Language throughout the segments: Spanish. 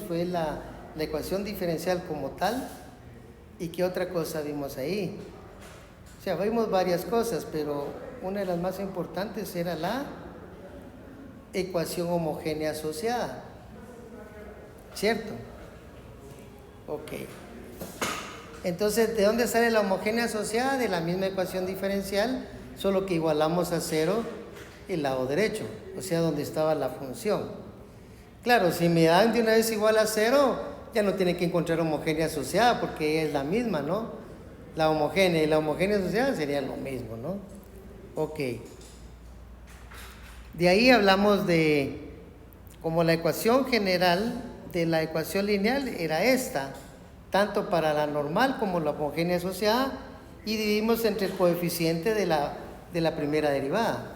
fue la ecuación diferencial como tal. ¿Y qué otra cosa vimos ahí? O sea, vimos varias cosas, pero una de las más importantes era la ecuación homogénea asociada, ¿cierto? Ok. Entonces, ¿de dónde sale la homogénea asociada? De la misma ecuación diferencial, solo que igualamos a cero el lado derecho, o sea, donde estaba la función. Claro, si me dan de una vez igual a cero, ya no tiene que encontrar homogénea asociada porque es la misma, ¿no? La homogénea y la homogénea asociada serían lo mismo, ¿no? Ok. De ahí hablamos de, como la ecuación general de la ecuación lineal era esta, tanto para la normal como la homogénea asociada, y dividimos entre el coeficiente de la primera derivada.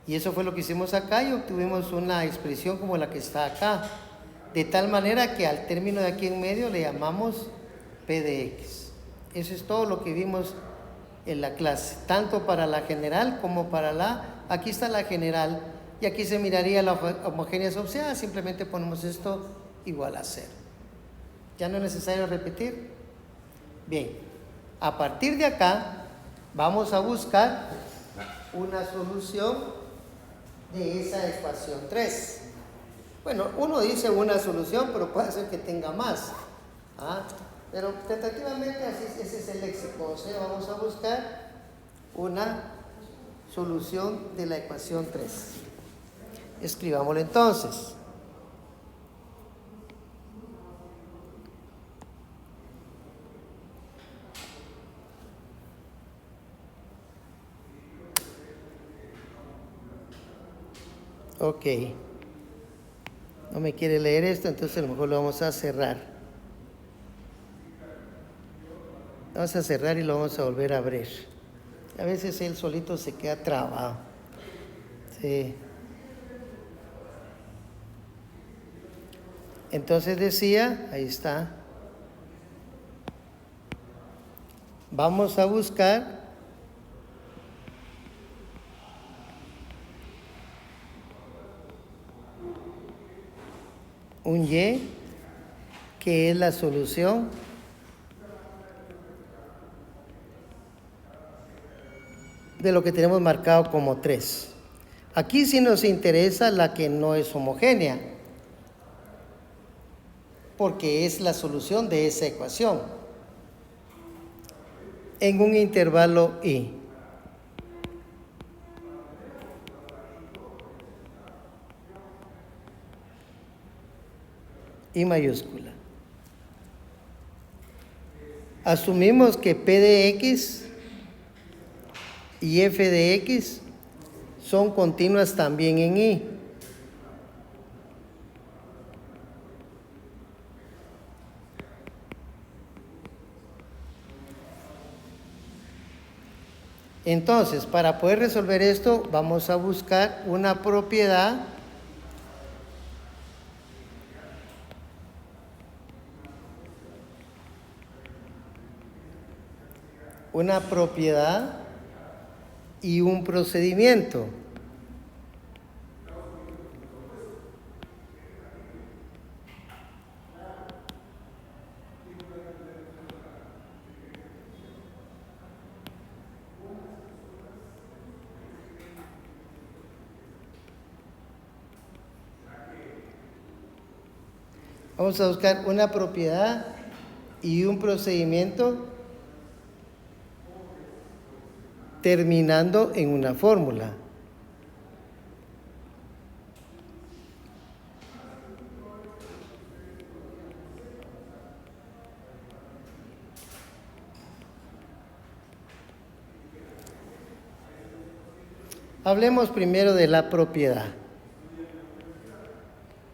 Y eso fue lo que hicimos acá y obtuvimos una expresión como la que está acá, de tal manera que al término de aquí en medio le llamamos P de X. Eso es todo lo que vimos en la clase, tanto para la general como para aquí está la general, y aquí se miraría la homogénea asociada, simplemente ponemos esto igual a cero. ¿Ya no es necesario repetir? Bien, a partir de acá vamos a buscar una solución de esa ecuación 3. Bueno, uno dice una solución, pero puede ser que tenga más. Pero tentativamente ese es el léxico. O sea, vamos a buscar una solución de la ecuación 3. Escribámoslo entonces. Ok. No me quiere leer esto, entonces a lo mejor lo vamos a cerrar. Vamos a cerrar y lo vamos a volver a abrir. A veces él solito se queda trabado. Sí. Entonces decía, ahí está. Vamos a buscar un Y que es la solución de lo que tenemos marcado como 3. Aquí sí nos interesa la que no es homogénea, porque es la solución de esa ecuación en un intervalo I. I mayúscula. Asumimos que P de X y F de X son continuas también en I. Entonces, para poder resolver esto, vamos a buscar una propiedad y un procedimiento. Vamos a buscar una propiedad y un procedimiento terminando en una fórmula. Hablemos primero de la propiedad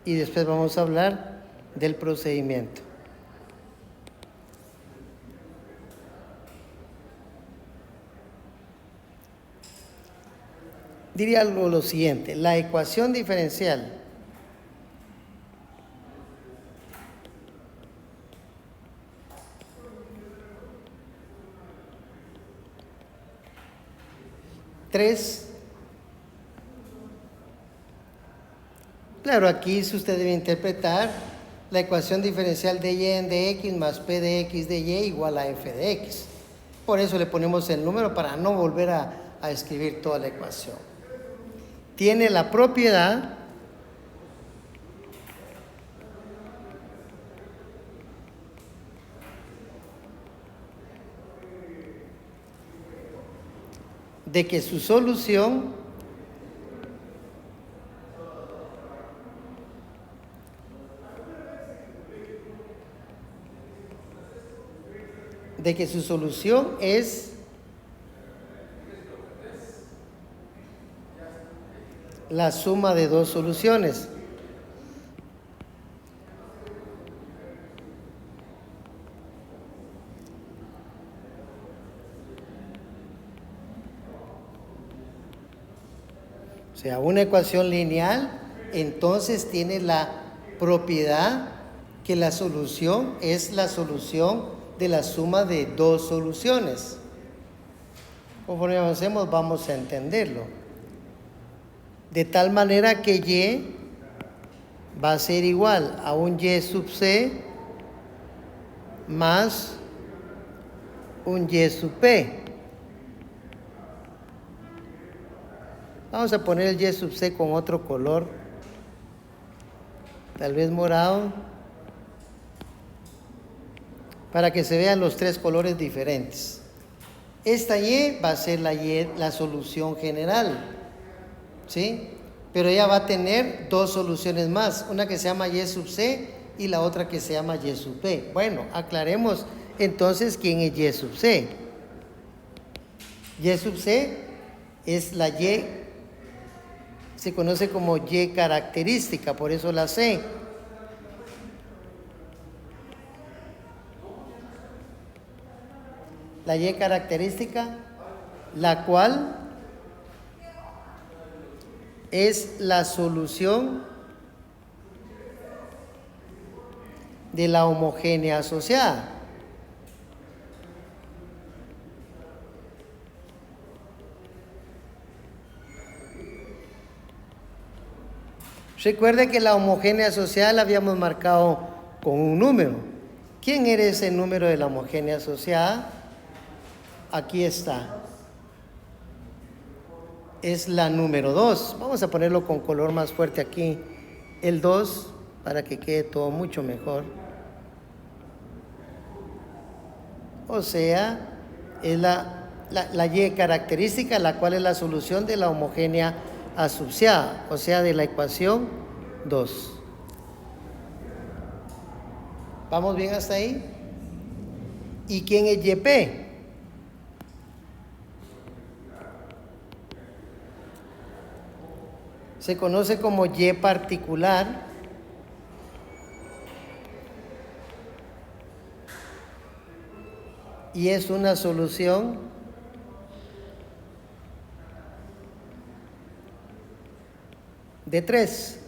y después vamos a hablar del procedimiento. Diría algo lo siguiente: la ecuación diferencial Claro, aquí si usted debe interpretar la ecuación diferencial de y en dx más p de x de y igual a f de x. Por eso le ponemos el número para no volver a escribir toda la ecuación. Tiene la propiedad de que su solución es la suma de dos soluciones. O sea, una ecuación lineal entonces tiene la propiedad que la solución es la solución de la suma de dos soluciones. Conforme avancemos vamos a entenderlo. De tal manera que y va a ser igual a un y sub c más un y sub p. Vamos a poner el y sub c con otro color, tal vez morado, para que se vean los tres colores diferentes. Esta y va a ser la solución general, ¿sí? Pero ella va a tener dos soluciones más, una que se llama y sub c y la otra que se llama y sub p. Bueno, aclaremos entonces quién es y sub c. Y sub c es la y, se conoce como y característica, por eso la c. La y característica, la cual es la solución de la homogénea asociada. Recuerde que la homogénea asociada la habíamos marcado con un número. ¿Quién era ese número de la homogénea asociada? Aquí está. Es la número 2. Vamos a ponerlo con color más fuerte aquí. El 2 para que quede todo mucho mejor. O sea, es la y característica, la cual es la solución de la homogénea asociada, o sea, de la ecuación 2. ¿Vamos bien hasta ahí? ¿Y quién es YP? Se conoce como Y particular y es una solución de 3.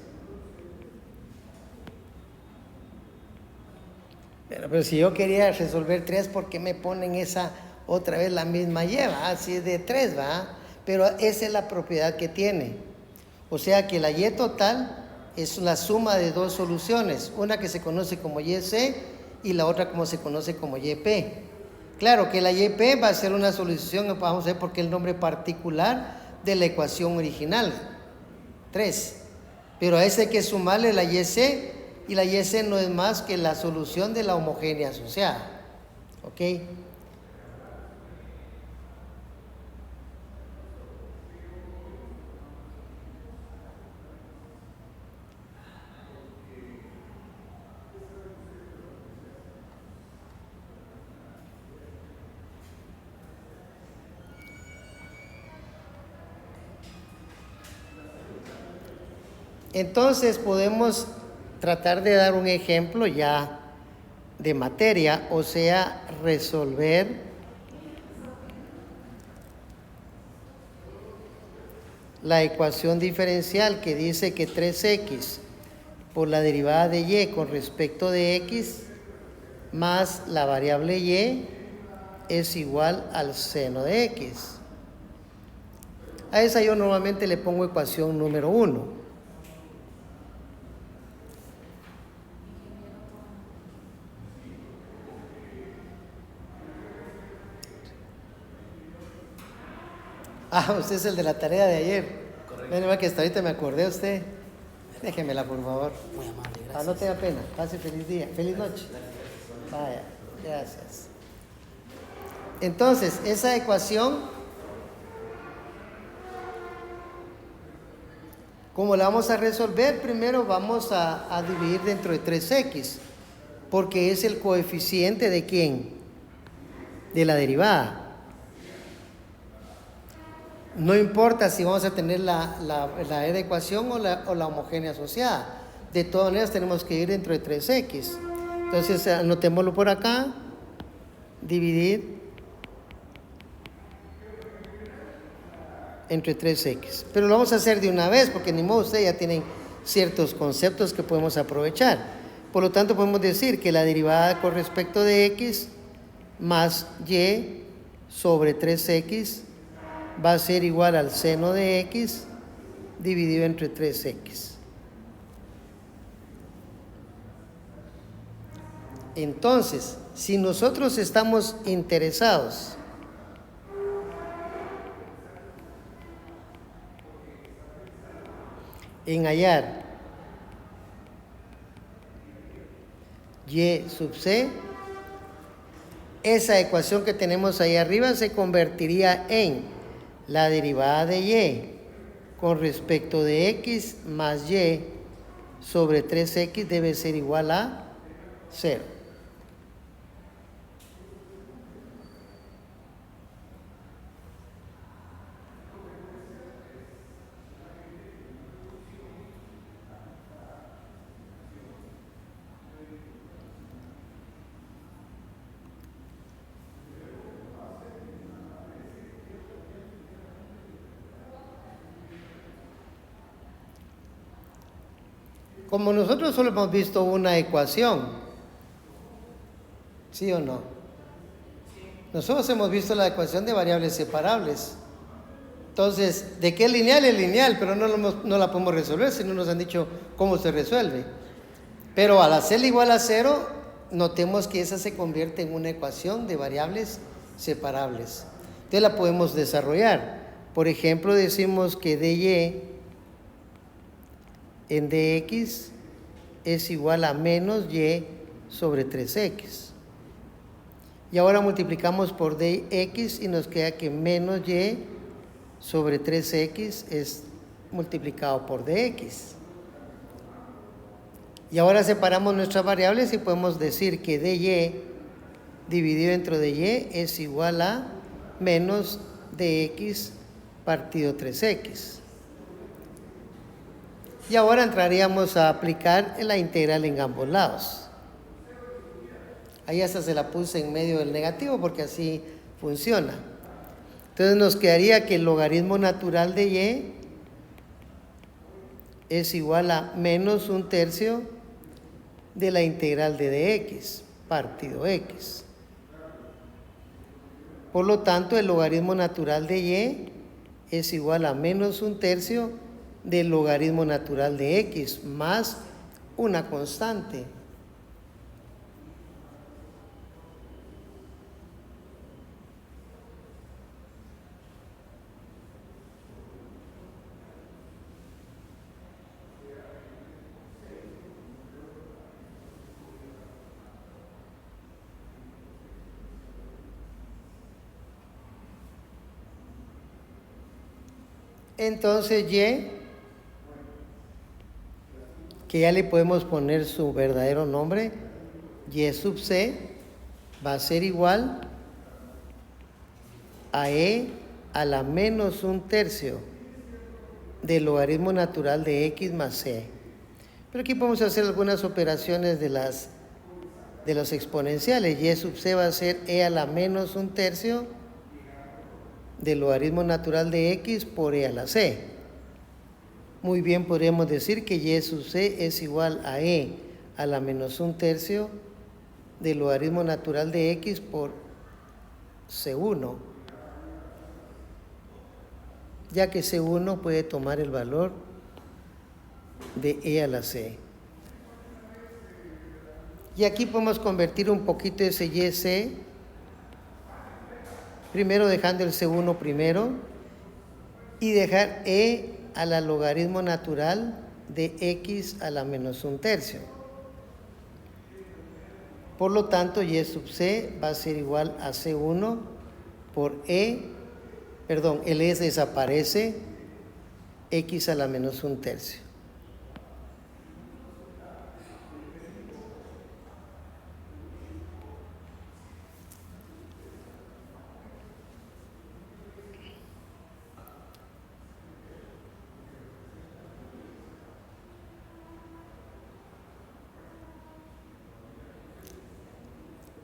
Pero si yo quería resolver 3, ¿por qué me ponen esa otra vez la misma Y? Si es de 3, ¿va? Pero esa es la propiedad que tiene. O sea que la Y total es la suma de dos soluciones, una que se conoce como YC y la otra como se conoce como YP. Claro que la YP va a ser una solución, vamos a ver por qué el nombre particular de la ecuación original, 3. Pero a ese hay que sumarle la YC, y la YC no es más que la solución de la homogénea asociada. ¿Ok? Entonces podemos tratar de dar un ejemplo ya de materia, o sea, resolver la ecuación diferencial que dice que 3x por la derivada de y con respecto de x más la variable y es igual al seno de x. A esa yo normalmente le pongo ecuación número 1. Ah, usted es el de la tarea de ayer. Menos mal que hasta ahorita me acordé de usted. Déjemela, por favor. Muy amable, gracias. Ah, no tenga pena. Pase feliz día. Feliz noche. Vaya, gracias. Entonces, esa ecuación, ¿cómo la vamos a resolver? Primero vamos a dividir dentro de 3x, porque es el coeficiente de ¿quién? De la derivada. No importa si vamos a tener la ecuación o la homogénea asociada. De todas maneras tenemos que ir dentro de 3x. Entonces anotémoslo por acá. Dividir entre 3x. Pero lo vamos a hacer de una vez porque ni modo ustedes ya tienen ciertos conceptos que podemos aprovechar. Por lo tanto podemos decir que la derivada con respecto de x más y sobre 3x va a ser igual al seno de x dividido entre 3x. Entonces, si nosotros estamos interesados en hallar y sub c, esa ecuación que tenemos ahí arriba se convertiría en la derivada de y con respecto de x más y sobre 3x debe ser igual a 0. Como nosotros solo hemos visto una ecuación, ¿sí o no? Nosotros hemos visto la ecuación de variables separables. Entonces, ¿de qué lineal? Es lineal, pero no la podemos resolver si no nos han dicho cómo se resuelve. Pero al hacerla igual a 0, notemos que esa se convierte en una ecuación de variables separables. Entonces la podemos desarrollar. Por ejemplo, decimos que dy en dx es igual a menos y sobre 3x. Y ahora multiplicamos por dx y nos queda que menos y sobre 3x es multiplicado por dx. Y ahora separamos nuestras variables y podemos decir que dy dividido entre dy es igual a menos dx partido 3x. Y ahora entraríamos a aplicar la integral en ambos lados. Ahí hasta se la puse en medio del negativo porque así funciona. Entonces nos quedaría que el logaritmo natural de y es igual a menos 1/3 de la integral de dx partido x. Por lo tanto, el logaritmo natural de y es igual a menos 1/3 del logaritmo natural de x más una constante. Entonces y, que ya le podemos poner su verdadero nombre, y sub c va a ser igual a e a la menos 1/3 del logaritmo natural de x más c. Pero aquí podemos hacer algunas operaciones de los exponenciales. Y sub c va a ser e a la menos 1/3 del logaritmo natural de x por e a la c. Muy bien, podríamos decir que y sub c es igual a e a la menos 1/3 del logaritmo natural de x por c1, ya que c1 puede tomar el valor de e a la c. Y aquí podemos convertir un poquito ese y c, primero dejando el c1 primero, y dejar e a la logaritmo natural de x a la menos un tercio. Por lo tanto, y sub c va a ser igual a c1 por el e desaparece, x a la menos un tercio.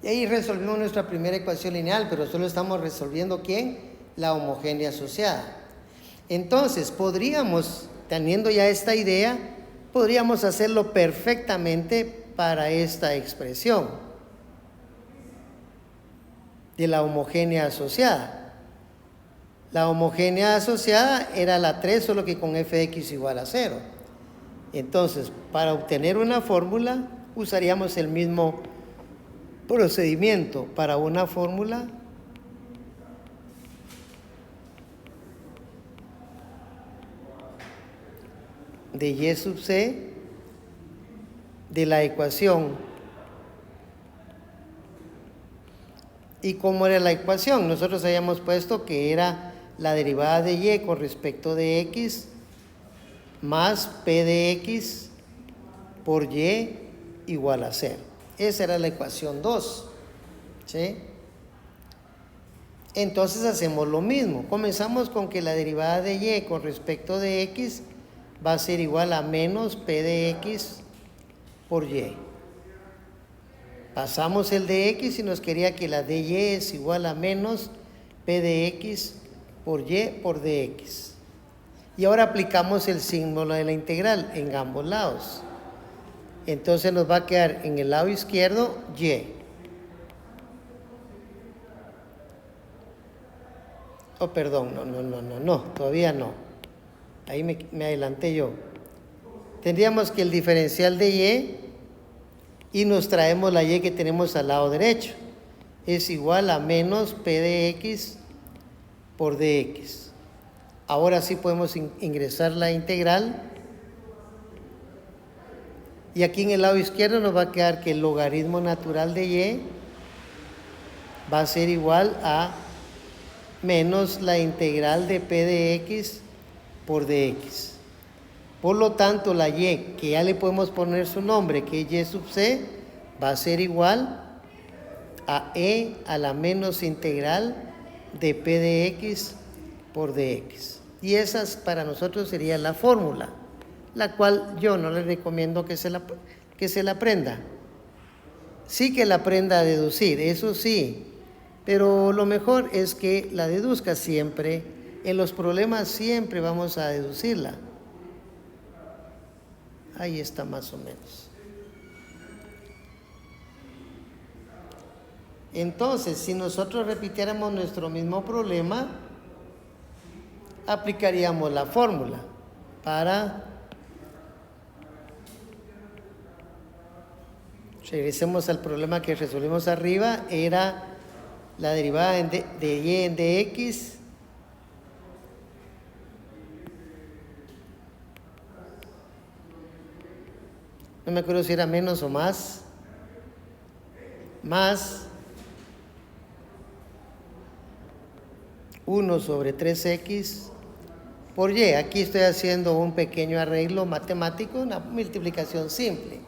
Y ahí resolvimos nuestra primera ecuación lineal, pero solo estamos resolviendo ¿quién? La homogénea asociada. Entonces, podríamos, teniendo ya esta idea, podríamos hacerlo perfectamente para esta expresión de la homogénea asociada. La homogénea asociada era la 3, solo que con f de x igual a 0. Entonces, para obtener una fórmula, usaríamos el mismo procedimiento. Para una fórmula de y sub c de la ecuación. ¿Y cómo era la ecuación? Nosotros habíamos puesto que era la derivada de y con respecto de x más p de x por y igual a 0. Esa era la ecuación 2. ¿Sí? Entonces hacemos lo mismo. Comenzamos con que la derivada de y con respecto de x va a ser igual a menos p de x por y. Pasamos el de x y nos quería que la de y es igual a menos p de x por y por dx. Y ahora aplicamos el símbolo de la integral en ambos lados. Entonces nos va a quedar en el lado izquierdo y. Oh, perdón, no, todavía no. Ahí me adelanté yo. Tendríamos que el diferencial de y nos traemos la y que tenemos al lado derecho. Es igual a menos p de x por dx. Ahora sí podemos ingresar la integral. Y aquí en el lado izquierdo nos va a quedar que el logaritmo natural de y va a ser igual a menos la integral de p de x por dx. Por lo tanto, la y, que ya le podemos poner su nombre, que es y sub c, va a ser igual a e a la menos integral de p de x por dx. Y esa para nosotros sería la fórmula, la cual yo no le recomiendo que se la aprenda. Sí que la aprenda a deducir, eso sí, pero lo mejor es que la deduzca siempre. En los problemas siempre vamos a deducirla. Ahí está más o menos. Entonces, si nosotros repitiéramos nuestro mismo problema, aplicaríamos la fórmula para... Regresemos al problema que resolvimos arriba. Era la derivada de y en dx no me acuerdo si era menos o más 1 sobre 3x por y. Aquí estoy haciendo un pequeño arreglo matemático, una multiplicación simple,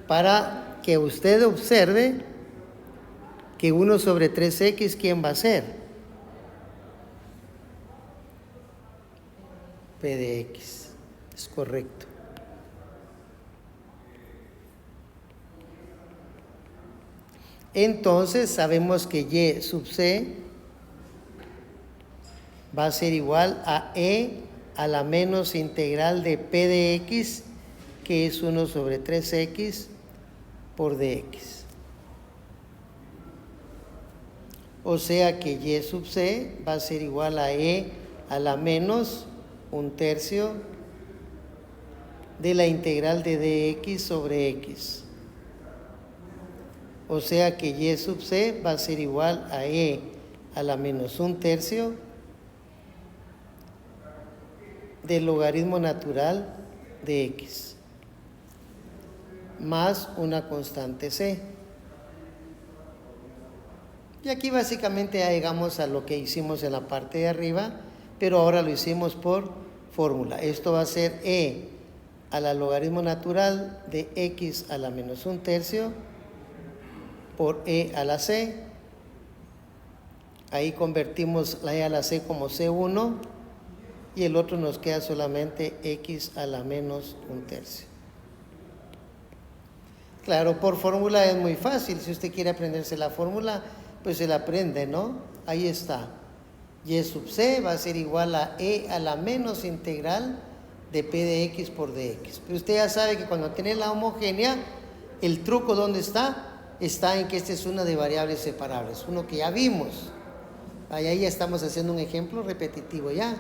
para que usted observe que 1 sobre 3x, ¿quién va a ser? P de x. Es correcto. Entonces sabemos que y sub c va a ser igual a e a la menos integral de p de x, que es 1 sobre 3x por dx. O sea que y sub c va a ser igual a e a la menos un tercio de la integral de dx sobre x. O sea que y sub c va a ser igual a e a la menos un tercio del logaritmo natural de x más una constante c. Y aquí básicamente ya llegamos a lo que hicimos en la parte de arriba, pero ahora lo hicimos por fórmula. Esto va a ser e a la logaritmo natural de x a la menos 1/3 por e a la c. Ahí convertimos la e a la c como c1 y el otro nos queda solamente x a la menos 1/3. Claro, por fórmula es muy fácil. Si usted quiere aprenderse la fórmula, pues se la aprende, ¿no? Ahí está. Y sub c va a ser igual a e a la menos integral de p de x por dx. Pero usted ya sabe que cuando tiene la homogénea, el truco ¿dónde está? Está en que esta es una de variables separables, uno que ya vimos. Ahí ya estamos haciendo un ejemplo repetitivo ya.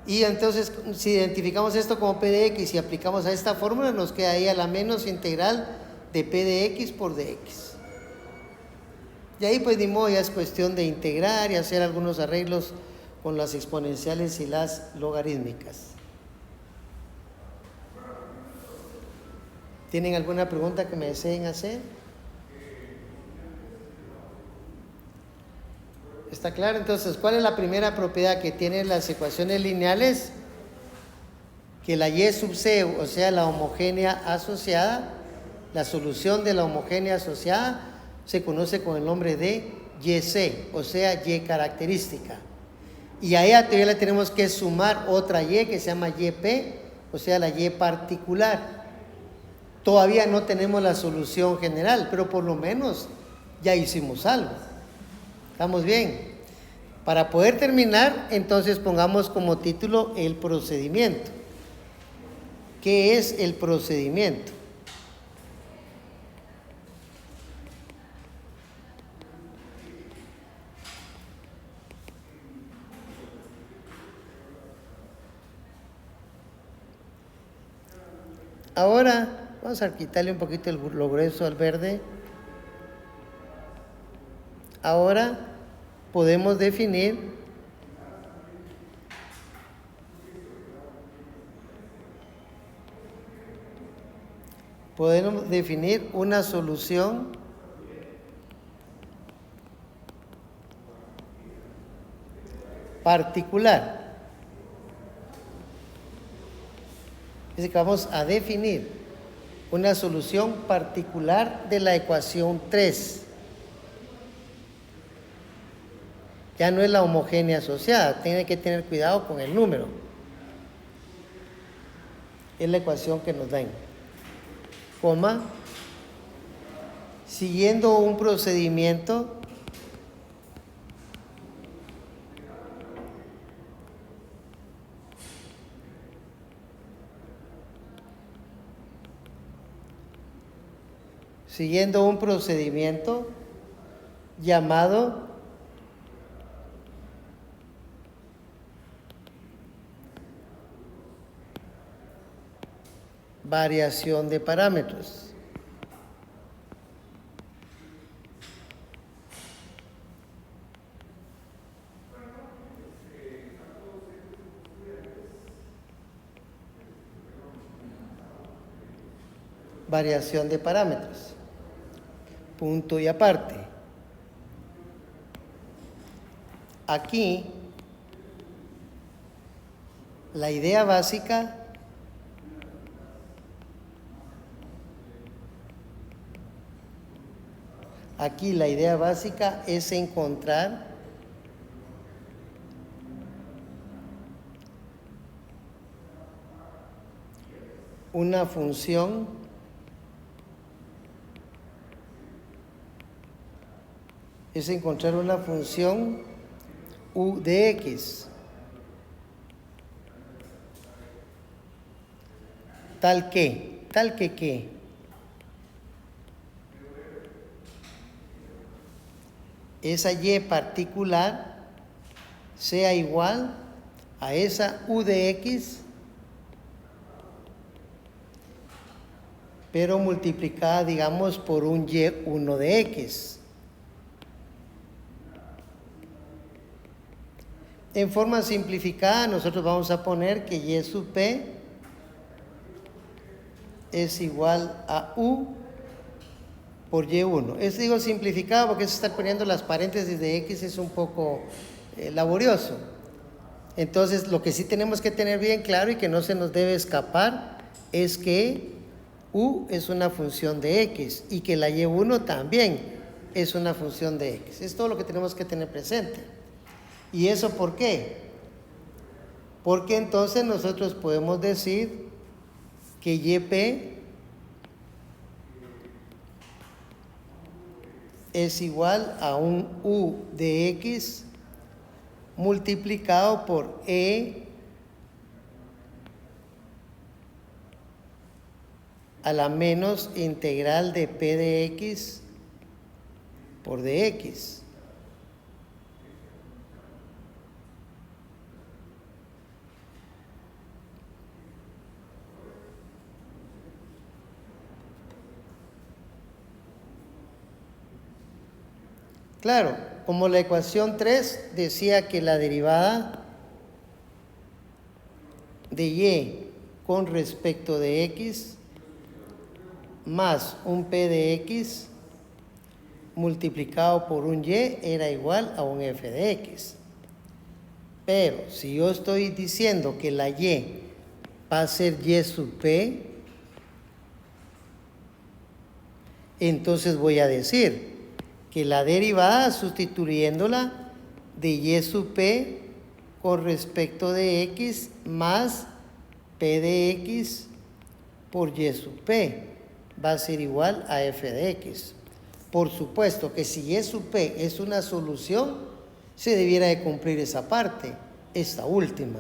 Y entonces, si identificamos esto como p de x y aplicamos a esta fórmula, nos queda ahí a la menos integral de p de x por dx. Y ahí pues ni modo, ya es cuestión de integrar y hacer algunos arreglos con las exponenciales y las logarítmicas. ¿Tienen alguna pregunta que me deseen hacer? ¿Está claro? Entonces, ¿cuál es la primera propiedad que tienen las ecuaciones lineales? Que la y sub c, o sea, la homogénea asociada, la solución de la homogénea asociada, se conoce con el nombre de YC, o sea, Y característica. Y a ella todavía le tenemos que sumar otra Y que se llama YP, o sea, la Y particular. Todavía no tenemos la solución general, pero por lo menos ya hicimos algo. ¿Estamos bien? Para poder terminar, entonces pongamos como título el procedimiento. ¿Qué es el procedimiento? Ahora vamos a quitarle un poquito lo grueso al verde. Ahora podemos definir una solución particular. Es que vamos a definir una solución particular de la ecuación 3. Ya no es la homogénea asociada, tiene que tener cuidado con el número. Es la ecuación que nos dan. Coma, siguiendo un procedimiento llamado variación de parámetros. Variación de parámetros. Punto y aparte. Aquí, la idea básica es encontrar una función u de x tal que esa y particular sea igual a esa u de x, pero multiplicada, digamos, por un y1 de x. En forma simplificada, nosotros vamos a poner que y sub p es igual a u por y1. Es digo simplificado porque es estar poniendo las paréntesis de x es un poco laborioso. Entonces, lo que sí tenemos que tener bien claro y que no se nos debe escapar es que u es una función de x y que la y1 también es una función de x. Es todo lo que tenemos que tener presente. ¿Y eso por qué? Porque entonces nosotros podemos decir que yp es igual a un u de x multiplicado por e a la menos integral de p de x por dx. Claro, como la ecuación 3 decía que la derivada de y con respecto de x más un p de x multiplicado por un y era igual a un f de x. Pero si yo estoy diciendo que la y va a ser y sub p, entonces voy a decir que la derivada sustituyéndola de y sub p con respecto de x más p de x por y sub p va a ser igual a f de x. Por supuesto que si y sub p es una solución, se debiera de cumplir esa parte, esta última.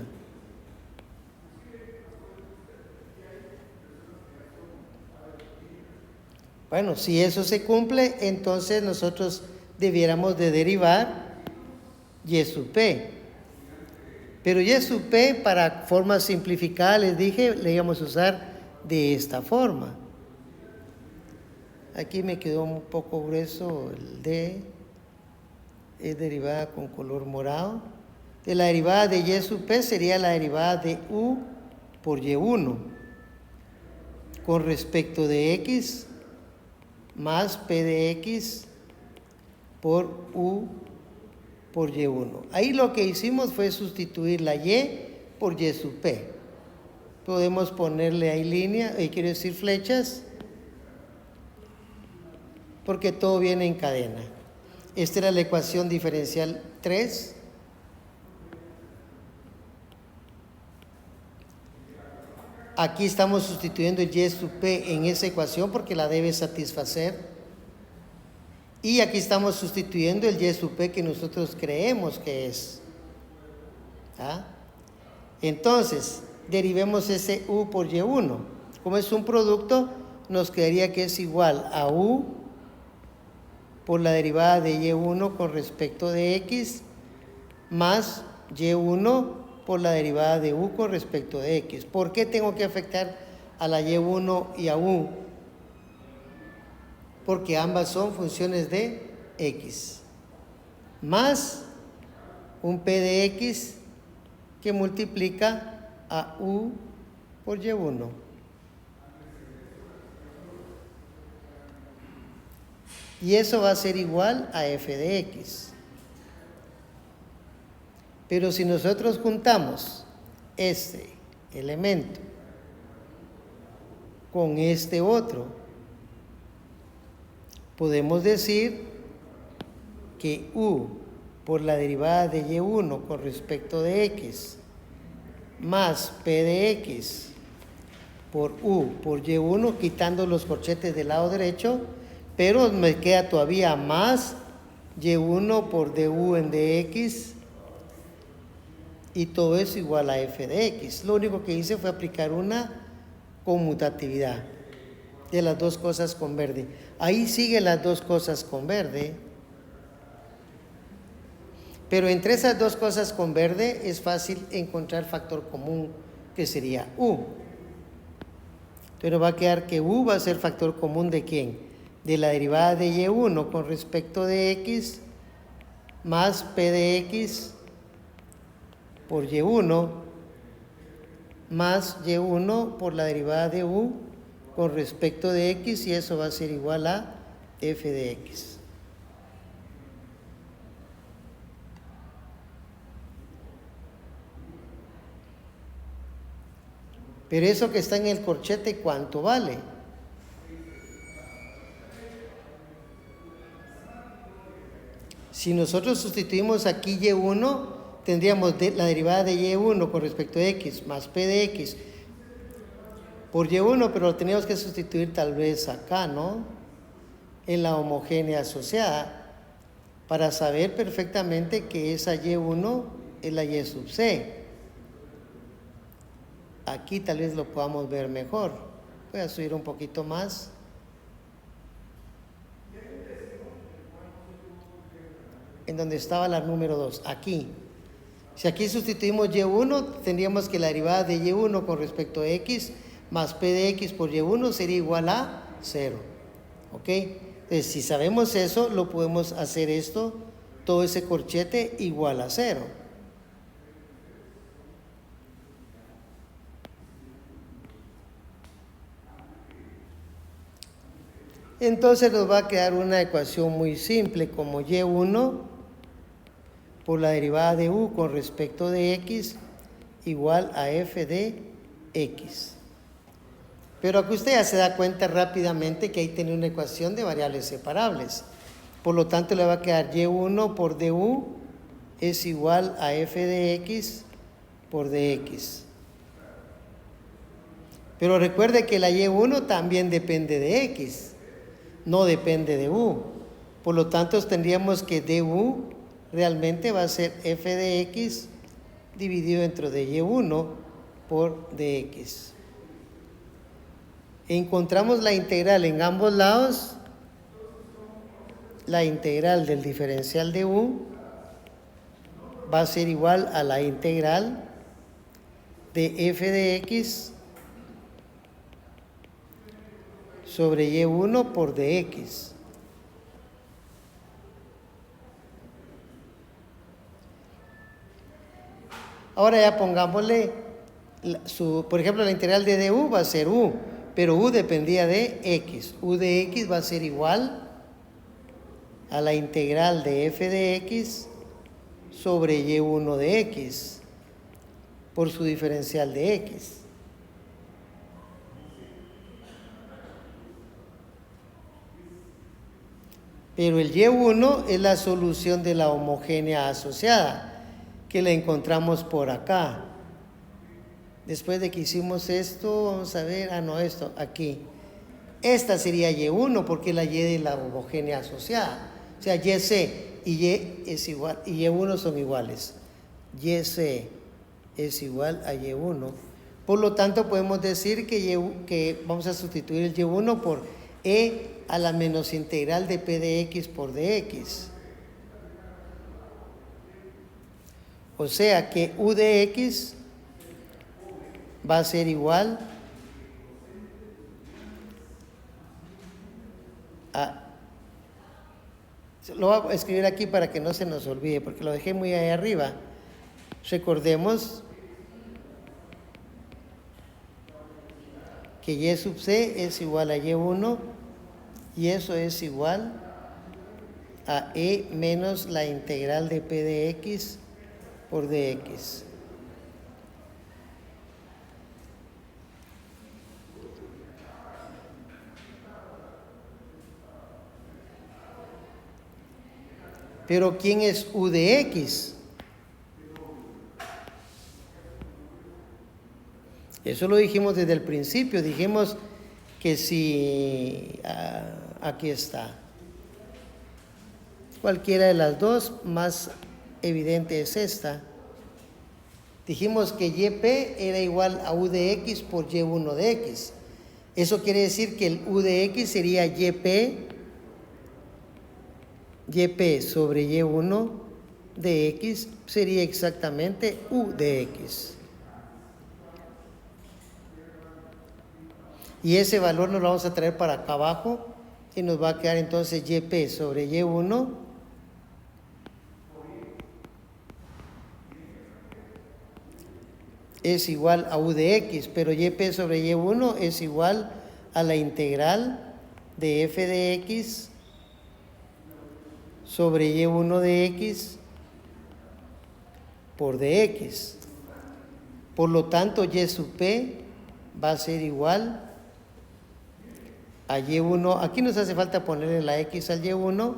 Bueno, si eso se cumple, entonces nosotros debiéramos de derivar y sub p. Pero y sub p, para forma simplificada, les dije, le íbamos a usar de esta forma. Aquí me quedó un poco grueso el d, es derivada con color morado. De la derivada de y sub p sería la derivada de u por y1 con respecto de x más p de x por u por y1. Ahí lo que hicimos fue sustituir la y por y sub p. Podemos ponerle ahí línea, quiero decir flechas, porque todo viene en cadena. Esta era la ecuación diferencial 3. Aquí estamos sustituyendo el y sub p en esa ecuación porque la debe satisfacer. Y aquí estamos sustituyendo el y sub p que nosotros creemos que es. ¿Ah? Entonces, derivemos ese u por y1. Como es un producto, nos quedaría que es igual a u por la derivada de y1 con respecto de x más y1 por la derivada de u con respecto de x. ¿Por qué tengo que afectar a la y1 y a u? Porque ambas son funciones de x. Más un p de x que multiplica a u por y1. Y eso va a ser igual a f de x. Pero si nosotros juntamos este elemento con este otro, podemos decir que u por la derivada de y1 con respecto de x más p de x por u por y1, quitando los corchetes del lado derecho, pero me queda todavía más y1 por du en dx, y todo eso igual a f de x. Lo único que hice fue aplicar una conmutatividad de las dos cosas con verde. Ahí siguen las dos cosas con verde. Pero entre esas dos cosas con verde es fácil encontrar factor común, que sería u. Pero va a quedar que u va a ser factor común ¿de quién? De la derivada de y1 con respecto de x más p de x por y1 más y1 por la derivada de u con respecto de x, y eso va a ser igual a f de x. Pero eso que está en el corchete, ¿cuánto vale? Si nosotros sustituimos aquí y1, tendríamos la derivada de y1 con respecto a x más p de x por y1, pero lo teníamos que sustituir tal vez acá, ¿no? En la homogénea asociada, para saber perfectamente que esa y1 es la y sub c. Aquí tal vez lo podamos ver mejor. Voy a subir un poquito más. En donde estaba la número 2, aquí. Si aquí sustituimos y1, tendríamos que la derivada de y1 con respecto a x más p de x por y1 sería igual a 0. ¿Ok? Entonces, si sabemos eso, lo podemos hacer esto, todo ese corchete igual a 0. Entonces nos va a quedar una ecuación muy simple como y1 por la derivada de u con respecto de x igual a f de x. Pero aquí usted ya se da cuenta rápidamente que ahí tiene una ecuación de variables separables. Por lo tanto le va a quedar y1 por du es igual a f de x por dx. Pero recuerde que la y1 también depende de x, no depende de u. Por lo tanto tendríamos que du realmente va a ser f de x dividido entre de y1 por dx. Encontramos la integral en ambos lados. La integral del diferencial de u va a ser igual a la integral de f de x sobre y1 por dx. Ahora ya pongámosle, por ejemplo, la integral de du va a ser u, pero u dependía de x. U de x va a ser igual a la integral de f de x sobre y1 de x por su diferencial de x. Pero el y1 es la solución de la homogénea asociada, que la encontramos por acá. Después de que hicimos esto, vamos a ver, esto, aquí. Esta sería y1 porque es la y de la homogénea asociada. O sea, yc y y es igual, y y1 son iguales. Yc es igual a y1. Por lo tanto, podemos decir que vamos a sustituir el y1 por e a la menos integral de p de x por dx. O sea que u de x va a ser igual a... Lo voy a escribir aquí para que no se nos olvide, porque lo dejé muy ahí arriba. Recordemos que y sub c es igual a y1 y eso es igual a e menos la integral de p de x por dx. Pero ¿quién es u de x? Eso lo dijimos desde el principio. Dijimos que si... aquí está. Cualquiera de las dos, más evidente es esta. Dijimos que yp era igual a u de x por y1 de x. Eso quiere decir que el u de x sería yp sobre y1 de x sería exactamente u de x. Y ese valor nos lo vamos a traer para acá abajo y nos va a quedar entonces yp sobre y1 es igual a u de x, pero yp sobre y1 es igual a la integral de f de x sobre y1 de x por dx. Por lo tanto, y sub p va a ser igual a y1. Aquí nos hace falta ponerle la x al y1.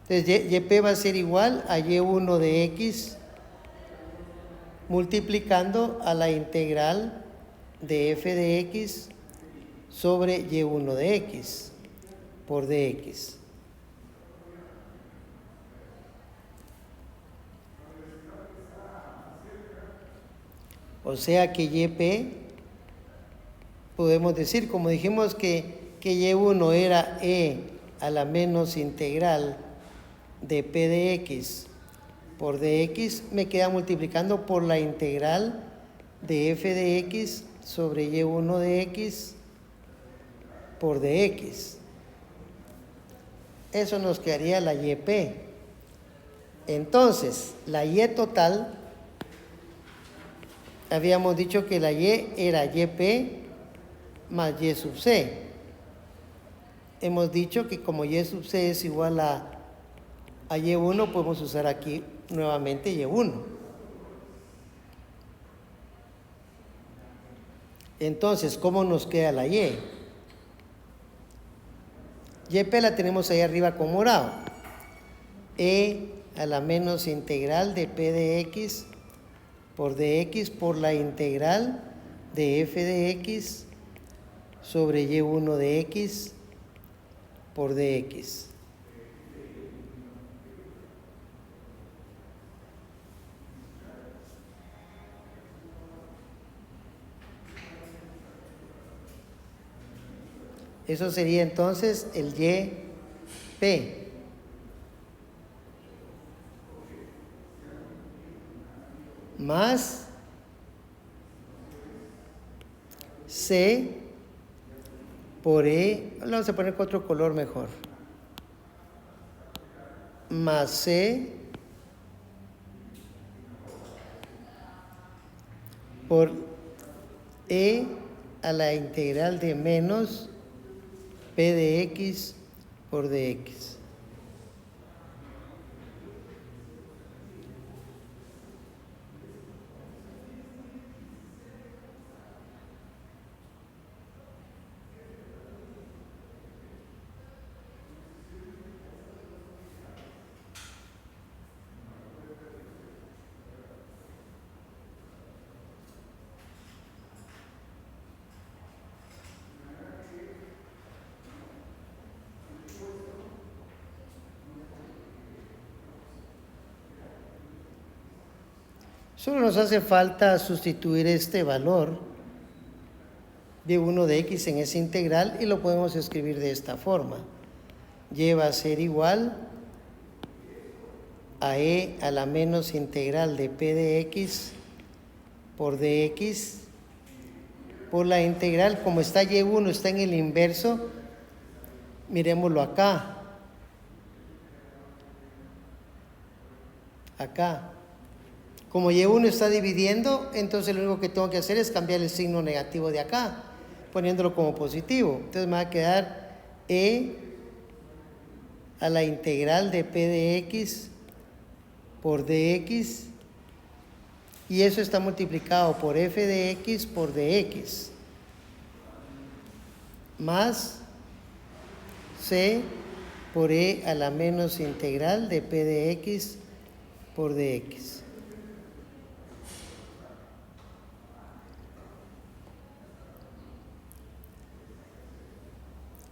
Entonces, yp va a ser igual a y1 de x multiplicando a la integral de f de x sobre y1 de x por dx. O sea que yp, podemos decir, como dijimos que y1 era e a la menos integral de p de x por dx, me queda multiplicando por la integral de f de x sobre y1 de x por dx. Eso nos quedaría la yp. Entonces, la y total, habíamos dicho que la y era yp más y sub c. Hemos dicho que como y sub c es igual a y1, podemos usar aquí nuevamente y1. Entonces, ¿cómo nos queda la y? Yp la tenemos ahí arriba con morado. E a la menos integral de p de x por dx por la integral de f de x sobre y1 de x por dx. Eso sería entonces el yp. Más c por e, vamos a poner con otro color mejor, más c por e a la integral de menos p de x por dx. Solo nos hace falta sustituir este valor de 1 de x en esa integral y lo podemos escribir de esta forma. Y va a ser igual a e a la menos integral de p de x por dx por la integral, como está y1, está en el inverso, miremoslo acá. Acá. Como y1 está dividiendo, entonces lo único que tengo que hacer es cambiar el signo negativo de acá, poniéndolo como positivo. Entonces me va a quedar e a la integral de p de x por dx, y eso está multiplicado por f de x por dx, más c por e a la menos integral de p de x por dx.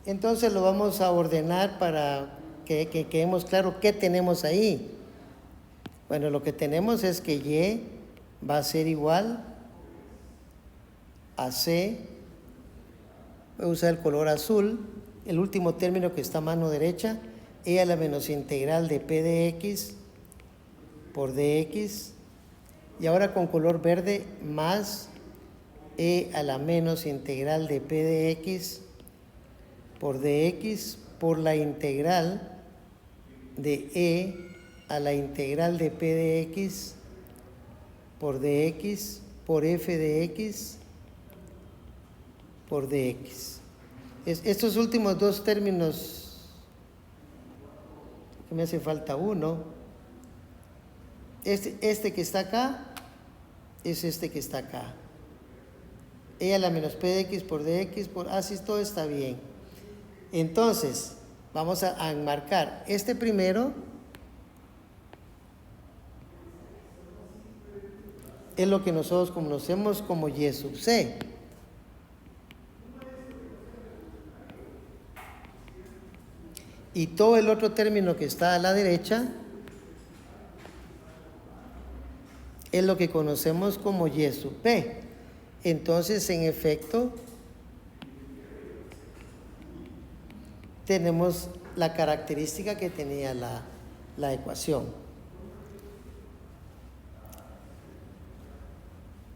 Entonces lo vamos a ordenar para que quedemos claro qué tenemos ahí. Bueno, lo que tenemos es que y va a ser igual a c, voy a usar el color azul, el último término que está a mano derecha, e a la menos integral de p de x por dx, y ahora con color verde, más e a la menos integral de p de x por dx por la integral de e a la integral de p de x por dx por f de x por dx. Estos últimos dos términos, que me hace falta uno, este que está acá es este que está acá. E a la menos p de x por dx por así todo está bien. Entonces, vamos a enmarcar este primero. Es lo que nosotros conocemos como y sub c. Y todo el otro término que está a la derecha es lo que conocemos como y sub p. Entonces, en efecto, tenemos la característica que tenía la ecuación.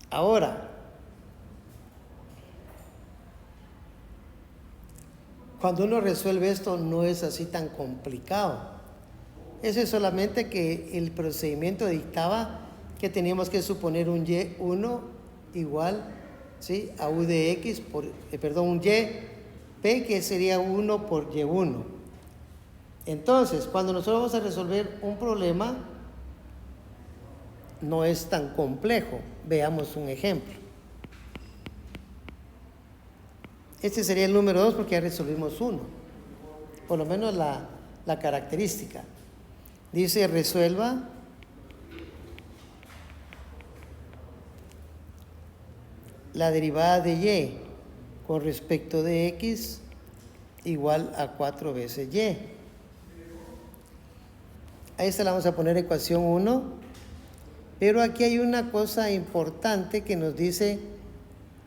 Ahora, cuando uno resuelve esto no es así tan complicado. Eso es solamente que el procedimiento dictaba que teníamos que suponer un y1 igual, ¿sí?, a u de x por, un y p que sería 1 por y1. Entonces, cuando nosotros vamos a resolver un problema, no es tan complejo. Veamos un ejemplo. Este sería el número 2 porque ya resolvimos uno. Por lo menos la característica. Dice, resuelva la derivada de y con respecto de x igual a 4 veces y. A esta la vamos a poner ecuación 1. Pero aquí hay una cosa importante que nos dice,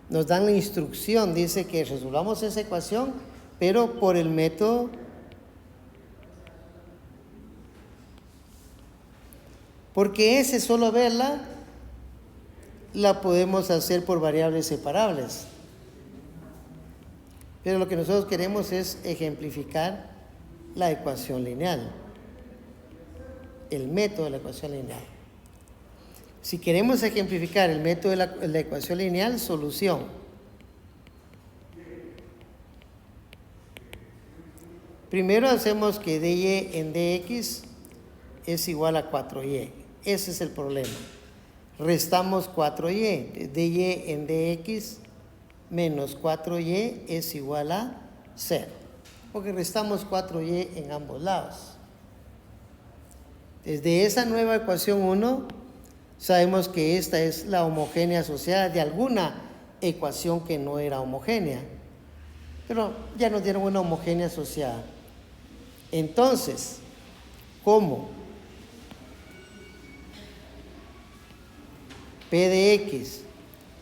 nos dan la instrucción, dice que resolvamos esa ecuación, pero por el método, porque ese solo verla, la podemos hacer por variables separables. Pero lo que nosotros queremos es ejemplificar la ecuación lineal, el método de la ecuación lineal. Si queremos ejemplificar el método de la ecuación lineal, solución. Primero hacemos que dy en dx es igual a 4y. Ese es el problema. Restamos 4y. dy en dx menos 4y es igual a 0. Porque restamos 4y en ambos lados. Desde esa nueva ecuación 1... sabemos que esta es la homogénea asociada de alguna ecuación que no era homogénea. Pero ya nos dieron una homogénea asociada. Entonces, ¿cómo? P de x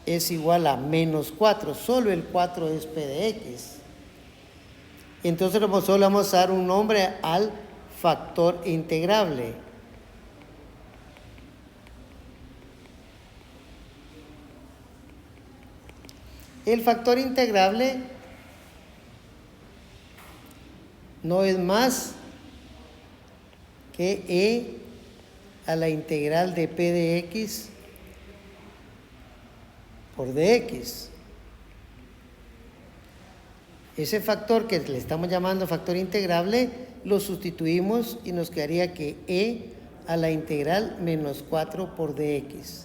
es igual a menos 4. Solo el 4 es P de x. Entonces solo vamos a dar un nombre al factor integrable. El factor integrable no es más que e a la integral de p de x por dx. Ese factor que le estamos llamando factor integrable lo sustituimos y nos quedaría que e a la integral menos 4 por dx.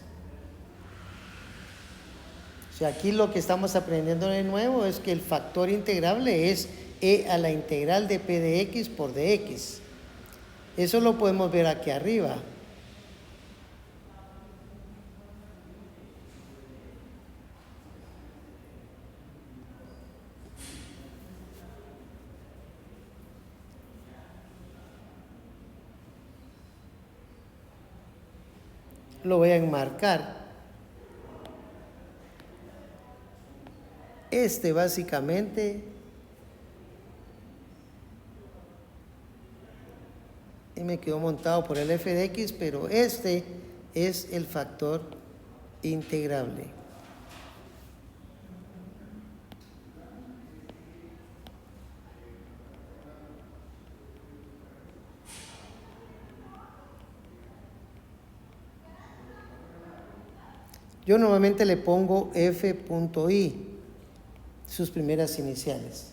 O sea, aquí lo que estamos aprendiendo de nuevo es que el factor integrable es e a la integral de p de x por dx. Eso lo podemos ver aquí arriba. Lo voy a enmarcar. Este básicamente, y me quedó montado por el f de x, pero este es el factor integrable. Yo normalmente le pongo f.i, sus primeras iniciales.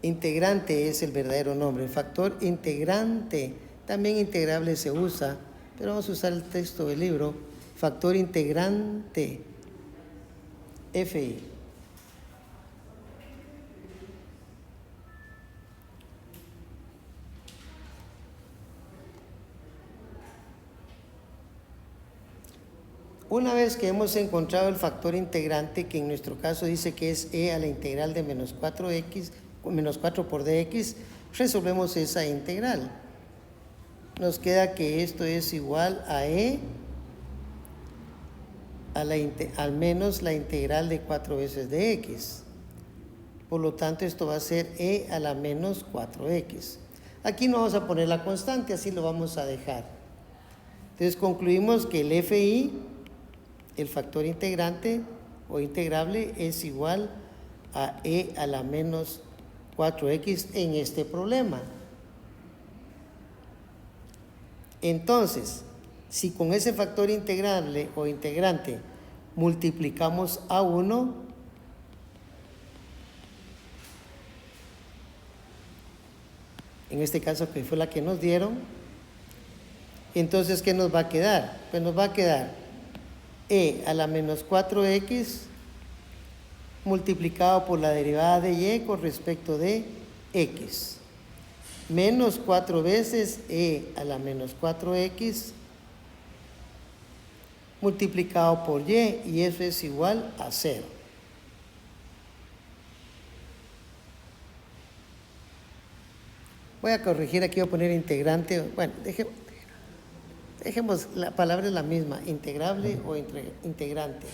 Integrante es el verdadero nombre. El factor integrante, también integrable se usa, pero vamos a usar el texto del libro. Factor integrante, fi. Una vez que hemos encontrado el factor integrante, que en nuestro caso dice que es e a la integral de menos 4x, menos 4 por dx, resolvemos esa integral. Nos queda que esto es igual a e al menos la integral de 4 veces de x. Por lo tanto, esto va a ser e a la menos 4x. Aquí no vamos a poner la constante, así lo vamos a dejar. Entonces concluimos que el fi, el factor integrante o integrable, es igual a e a la menos 4x en este problema. Entonces, si con ese factor integrable o integrante multiplicamos a 1, en este caso que fue la que nos dieron, entonces ¿qué nos va a quedar? Pues nos va a quedar e a la menos 4x multiplicado por la derivada de y con respecto de x, menos 4 veces e a la menos 4x multiplicado por y eso es igual a 0. Voy a corregir aquí, voy a poner integrante. Bueno, dejemos, la palabra es la misma, integrable o integrante.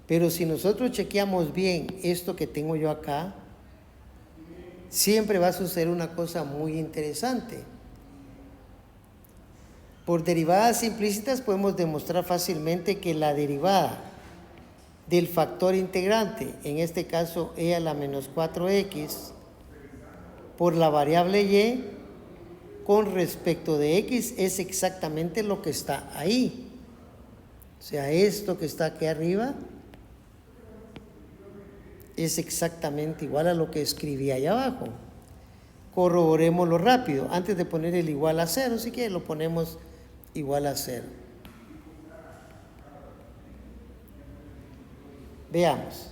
Pero si nosotros chequeamos bien esto que tengo yo acá, siempre va a suceder una cosa muy interesante. Por derivadas implícitas podemos demostrar fácilmente que la derivada del factor integrante, en este caso e a la menos 4x, por la variable y, con respecto de x, es exactamente lo que está ahí. O sea, esto que está aquí arriba es exactamente igual a lo que escribí allá abajo. Corroborémoslo rápido. Antes de poner el igual a 0, si quieren lo ponemos igual a 0. Veamos.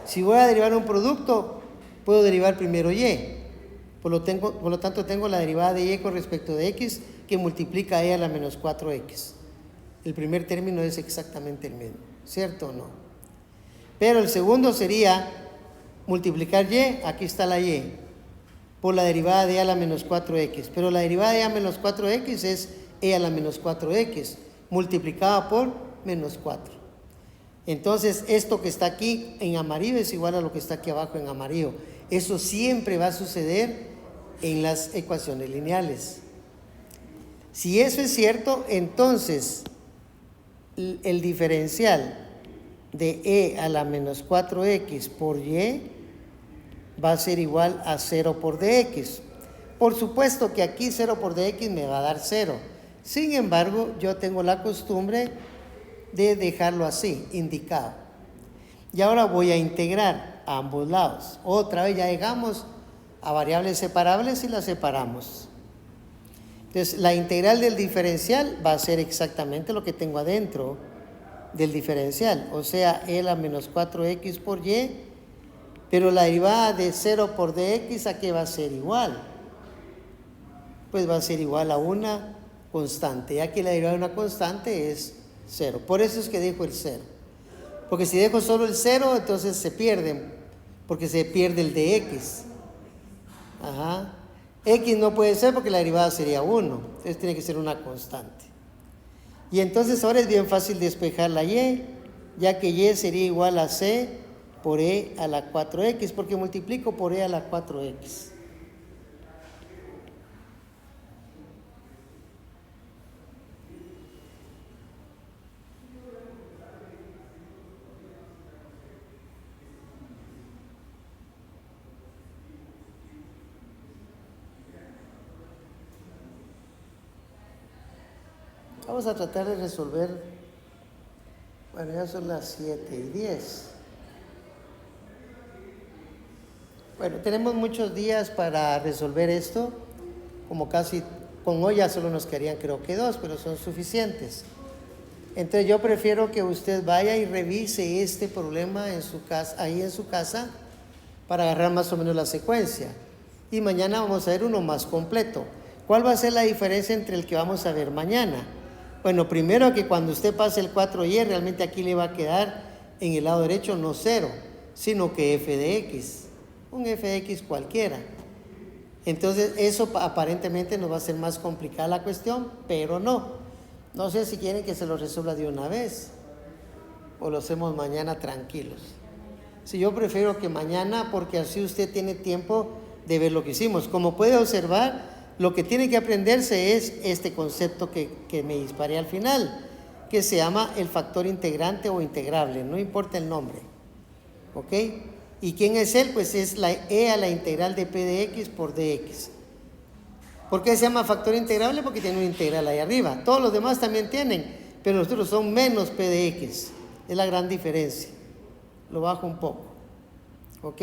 Si voy a derivar un producto, puedo derivar primero y. Por lo tanto, tengo la derivada de y con respecto de x que multiplica e a la menos 4x. El primer término es exactamente el mismo, ¿cierto o no? Pero el segundo sería multiplicar y, aquí está la y, por la derivada de e a la menos 4x. Pero la derivada de e a menos 4x es e a la menos 4x, multiplicada por menos 4. Entonces, esto que está aquí en amarillo es igual a lo que está aquí abajo en amarillo. Eso siempre va a suceder en las ecuaciones lineales. Si eso es cierto, entonces el diferencial de e a la menos 4x por y va a ser igual a 0 por dx. Por supuesto que aquí 0 por dx me va a dar 0. Sin embargo, yo tengo la costumbre de dejarlo así, indicado. Y ahora voy a integrar a ambos lados. Otra vez ya llegamos a variables separables y las separamos. Entonces, la integral del diferencial va a ser exactamente lo que tengo adentro del diferencial. O sea, e a la menos 4x por y, pero la derivada de 0 por dx, ¿a qué va a ser igual? Pues va a ser igual a una constante, ya que la derivada de una constante es 0. Por eso es que dejo el 0. Porque si dejo solo el 0, entonces se pierden, porque se pierde el de x. Ajá. X no puede ser porque la derivada sería 1. Entonces tiene que ser una constante. Y entonces ahora es bien fácil despejar la y, ya que y sería igual a c por e a la 4x, porque multiplico por e a la 4x. Vamos a tratar de resolver, bueno, ya son las 7:10. Bueno, tenemos muchos días para resolver esto, como casi, con hoy ya solo nos quedarían creo que 2, pero son suficientes. Entonces yo prefiero que usted vaya y revise este problema en su casa, ahí en su casa, para agarrar más o menos la secuencia. Y mañana vamos a ver uno más completo. ¿Cuál va a ser la diferencia entre el que vamos a ver mañana? Bueno, primero que cuando usted pase el 4y, realmente aquí le va a quedar en el lado derecho no 0, sino que f de x, un f de x cualquiera. Entonces eso aparentemente nos va a hacer más complicada la cuestión, pero no. No sé si quieren que se lo resuelva de una vez o lo hacemos mañana tranquilos. Si yo prefiero que mañana, porque así usted tiene tiempo de ver lo que hicimos. Como puede observar, lo que tiene que aprenderse es este concepto que me disparé al final, que se llama el factor integrante o integrable, no importa el nombre. ¿Ok? ¿Y quién es él? Pues es la e a la integral de p de x por dx. ¿Por qué se llama factor integrable? Porque tiene una integral ahí arriba. Todos los demás también tienen, pero los otros son menos p de x. Es la gran diferencia. Lo bajo un poco. ¿Ok?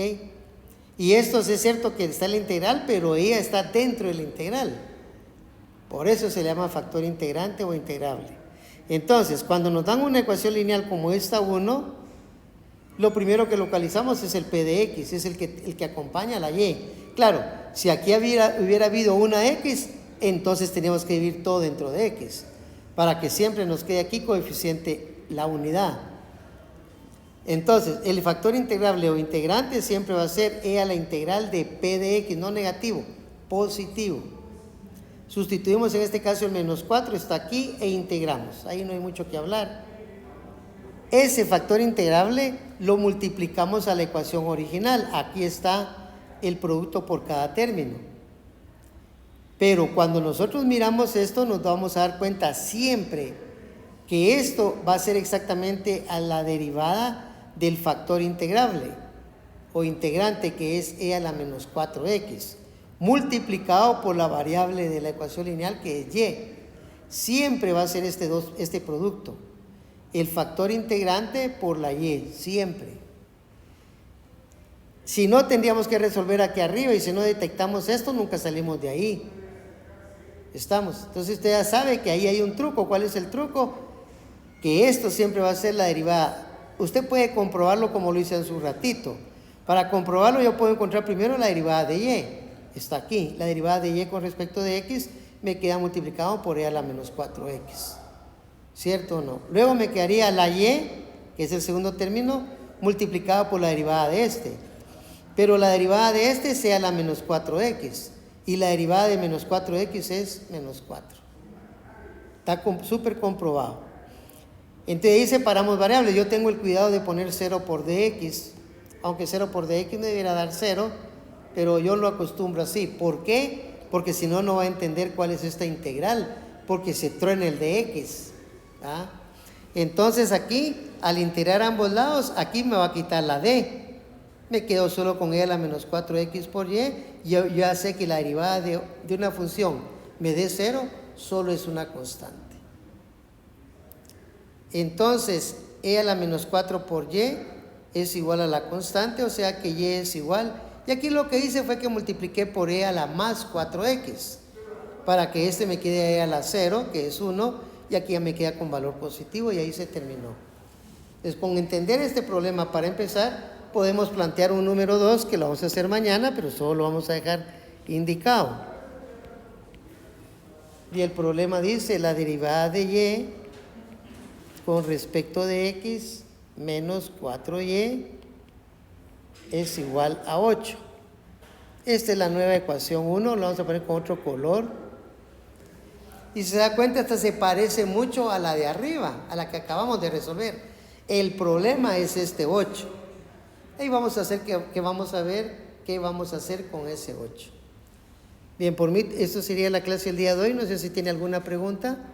Y esto es cierto que está en la integral, pero ella está dentro de la integral. Por eso se le llama factor integrante o integrable. Entonces, cuando nos dan una ecuación lineal como esta 1, lo primero que localizamos es el p de x, es el que acompaña a la y. Claro, si aquí hubiera habido una x, entonces teníamos que dividir todo dentro de x, para que siempre nos quede aquí coeficiente la unidad. Entonces, el factor integrable o integrante siempre va a ser e a la integral de p de x, no negativo, positivo. Sustituimos en este caso el menos 4, está aquí, e integramos. Ahí no hay mucho que hablar. Ese factor integrable lo multiplicamos a la ecuación original. Aquí está el producto por cada término. Pero cuando nosotros miramos esto, nos vamos a dar cuenta siempre que esto va a ser exactamente a la derivada del factor integrable o integrante, que es e a la menos 4x, multiplicado por la variable de la ecuación lineal, que es y. Siempre va a ser este producto, el factor integrante por la y, siempre. Si no, tendríamos que resolver aquí arriba, y si no detectamos esto, nunca salimos de ahí. ¿Estamos? Entonces usted ya sabe que ahí hay un truco. ¿Cuál es el truco? Que esto siempre va a ser la derivada. Usted puede comprobarlo como lo hice en su ratito. Para comprobarlo yo puedo encontrar primero la derivada de y. Está aquí. La derivada de y con respecto de x me queda multiplicado por e a la menos 4x. ¿Cierto o no? Luego me quedaría la y, que es el segundo término, multiplicado por la derivada de este. Pero la derivada de este es e a la menos 4x. Y la derivada de menos 4x es menos 4. Está súper comprobado. Entonces ahí separamos variables. Yo tengo el cuidado de poner 0 por dx. Aunque 0 por dx me debiera dar 0. Pero yo lo acostumbro así. ¿Por qué? Porque si no, no va a entender cuál es esta integral. Porque se truena el dx. ¿Ah? Entonces aquí, al integrar ambos lados, aquí me va a quitar la d. Me quedo solo con e a la menos 4x por y. Yo ya sé que la derivada de una función me dé 0, solo es una constante. Entonces, e a la menos 4 por y es igual a la constante, o sea que y es igual. Y aquí lo que hice fue que multipliqué por e a la más 4x, para que este me quede e a la 0, que es 1, y aquí ya me queda con valor positivo, y ahí se terminó. Entonces, con entender este problema, para empezar, podemos plantear un número 2, que lo vamos a hacer mañana, pero solo lo vamos a dejar indicado. Y el problema dice, la derivada de y con respecto de x menos 4y es igual a 8. Esta es la nueva ecuación 1, la vamos a poner con otro color. Y si se da cuenta, esta se parece mucho a la de arriba, a la que acabamos de resolver. El problema es este 8. Ahí vamos a hacer que vamos a ver qué vamos a hacer con ese 8. Bien, por mí, esto sería la clase del día de hoy. No sé si tiene alguna pregunta.